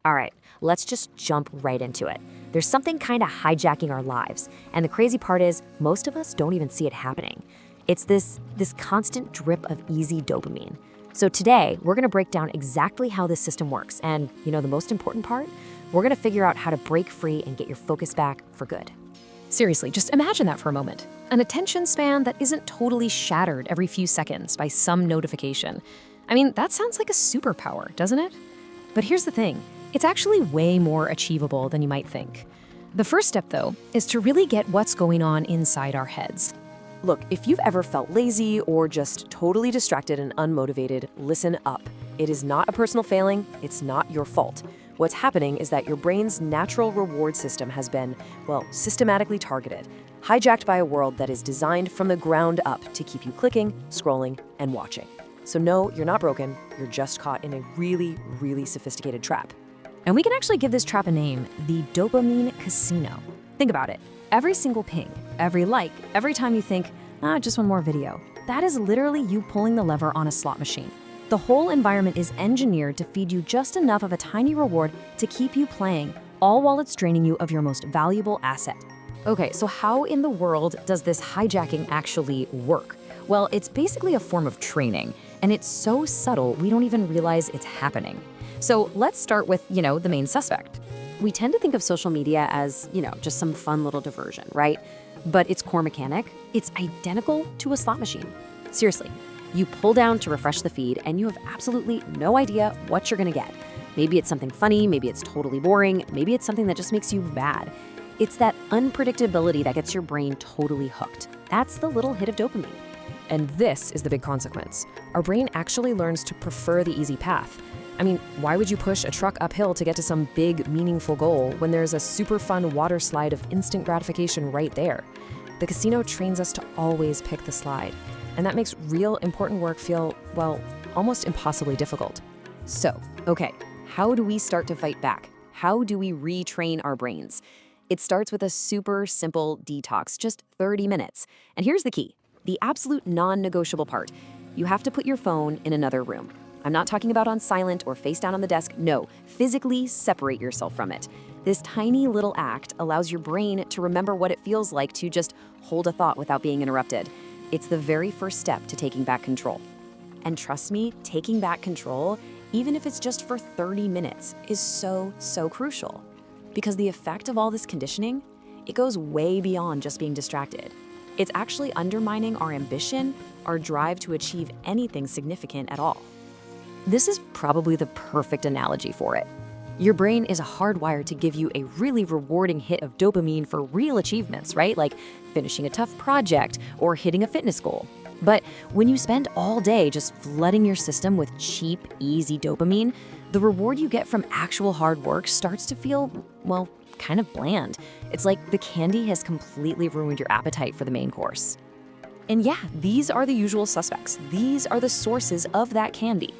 All right, let's just jump right into it. There's something kind of hijacking our lives, and the crazy part is most of us don't even see it happening. It's this constant drip of easy dopamine. So today, we're going to break down exactly how this system works, and the most important part, we're going to figure out how to break free and get your focus back for good. Seriously, just imagine that for a moment. An attention span that isn't totally shattered every few seconds by some notification. I mean, that sounds like a superpower, doesn't it? But here's the thing. It's actually way more achievable than you might think. The first step, though, is to really get what's going on inside our heads. Look, if you've ever felt lazy or just totally distracted and unmotivated, listen up. It is not a personal failing, it's not your fault. What's happening is that your brain's natural reward system has been, systematically targeted, hijacked by a world that is designed from the ground up to keep you clicking, scrolling, and watching. So no, you're not broken, you're just caught in a really, really sophisticated trap. And we can actually give this trap a name, the dopamine casino. Think about it. Every single ping, every like, every time you think, just one more video, that is literally you pulling the lever on a slot machine. The whole environment is engineered to feed you just enough of a tiny reward to keep you playing, all while it's draining you of your most valuable asset. Okay, so how in the world does this hijacking actually work? Well, it's basically a form of training, and it's so subtle we don't even realize it's happening. So let's start with, the main suspect. We tend to think of social media as, just some fun little diversion, right? But its core mechanic, it's identical to a slot machine. Seriously, you pull down to refresh the feed and you have absolutely no idea what you're gonna get. Maybe it's something funny, maybe it's totally boring, maybe it's something that just makes you mad. It's that unpredictability that gets your brain totally hooked. That's the little hit of dopamine. And this is the big consequence. Our brain actually learns to prefer the easy path. I mean, why would you push a truck uphill to get to some big, meaningful goal when there's a super fun water slide of instant gratification right there? The casino trains us to always pick the slide, and that makes real important work feel, almost impossibly difficult. So, okay, how do we start to fight back? How do we retrain our brains? It starts with a super simple detox, just 30 minutes. And here's the key, the absolute non-negotiable part. You have to put your phone in another room. I'm not talking about on silent or face down on the desk. No, physically separate yourself from it. This tiny little act allows your brain to remember what it feels like to just hold a thought without being interrupted. It's the very first step to taking back control. And trust me, taking back control, even if it's just for 30 minutes, is so, so crucial. Because the effect of all this conditioning, it goes way beyond just being distracted. It's actually undermining our ambition, our drive to achieve anything significant at all. This is probably the perfect analogy for it. Your brain is hardwired to give you a really rewarding hit of dopamine for real achievements, right? Like finishing a tough project or hitting a fitness goal. But when you spend all day just flooding your system with cheap, easy dopamine, the reward you get from actual hard work starts to feel, kind of bland. It's like the candy has completely ruined your appetite for the main course. And yeah, these are the usual suspects. These are the sources of that candy.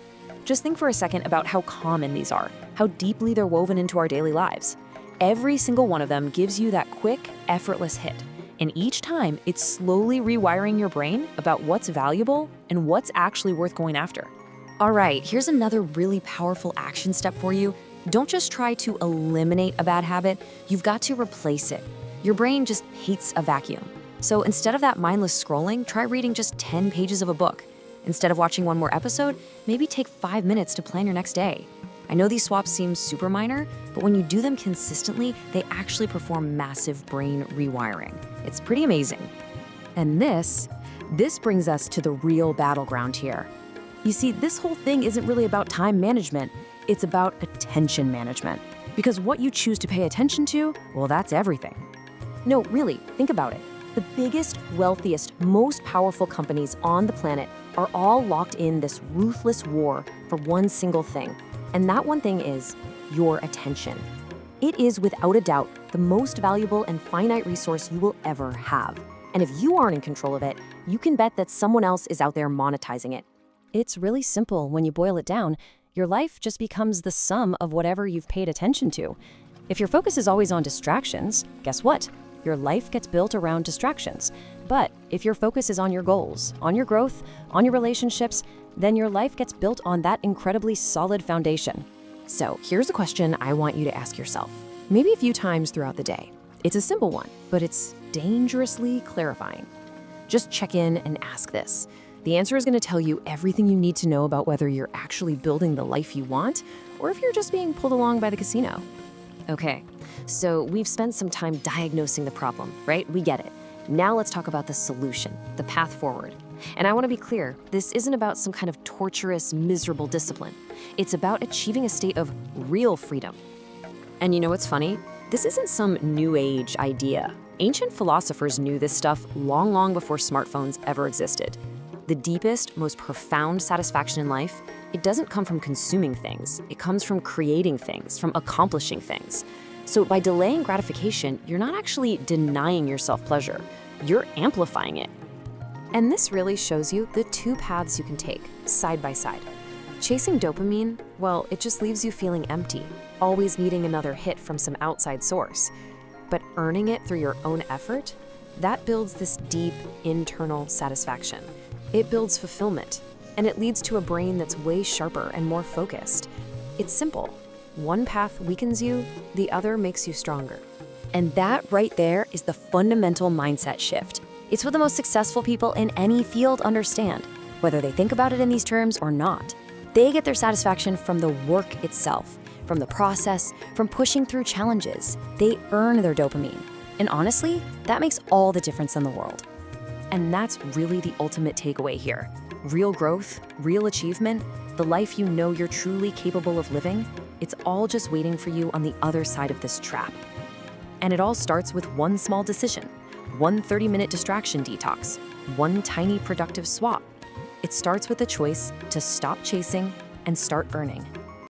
Just think for a second about how common these are, how deeply they're woven into our daily lives. Every single one of them gives you that quick, effortless hit. And each time, it's slowly rewiring your brain about what's valuable and what's actually worth going after. All right, here's another really powerful action step for you. Don't just try to eliminate a bad habit, you've got to replace it. Your brain just hates a vacuum. So instead of that mindless scrolling, try reading just 10 pages of a book. Instead of watching one more episode, maybe take 5 minutes to plan your next day. I know these swaps seem super minor, but when you do them consistently, they actually perform massive brain rewiring. It's pretty amazing. And this brings us to the real battleground here. You see, this whole thing isn't really about time management, it's about attention management. Because what you choose to pay attention to, that's everything. No, really, think about it. The biggest, wealthiest, most powerful companies on the planet are all locked in this ruthless war for one single thing. And that one thing is your attention. It is without a doubt the most valuable and finite resource you will ever have. And if you aren't in control of it, you can bet that someone else is out there monetizing it. It's really simple when you boil it down. Your life just becomes the sum of whatever you've paid attention to. If your focus is always on distractions, guess what? Your life gets built around distractions. But if your focus is on your goals, on your growth, on your relationships, then your life gets built on that incredibly solid foundation. So here's a question I want you to ask yourself, maybe a few times throughout the day. It's a simple one, but it's dangerously clarifying. Just check in and ask this. The answer is going to tell you everything you need to know about whether you're actually building the life you want or if you're just being pulled along by the casino. Okay, so we've spent some time diagnosing the problem, right? We get it. Now let's talk about the solution, the path forward. And I want to be clear, this isn't about some kind of torturous, miserable discipline. It's about achieving a state of real freedom. And you know what's funny? This isn't some new age idea. Ancient philosophers knew this stuff long, long before smartphones ever existed. The deepest, most profound satisfaction in life, it doesn't come from consuming things. It comes from creating things, from accomplishing things. So by delaying gratification, you're not actually denying yourself pleasure. You're amplifying it. And this really shows you the two paths you can take, side by side. Chasing dopamine, well, it just leaves you feeling empty, always needing another hit from some outside source. But earning it through your own effort, that builds this deep internal satisfaction. It builds fulfillment, and it leads to a brain that's way sharper and more focused. It's simple. One path weakens you, the other makes you stronger. And that right there is the fundamental mindset shift. It's what the most successful people in any field understand, whether they think about it in these terms or not. They get their satisfaction from the work itself, from the process, from pushing through challenges. They earn their dopamine. And honestly, that makes all the difference in the world. And that's really the ultimate takeaway here. Real growth, real achievement, the life you know you're truly capable of living, it's all just waiting for you on the other side of this trap. And it all starts with one small decision, one 30-minute distraction detox, one tiny productive swap. It starts with a choice to stop chasing and start earning.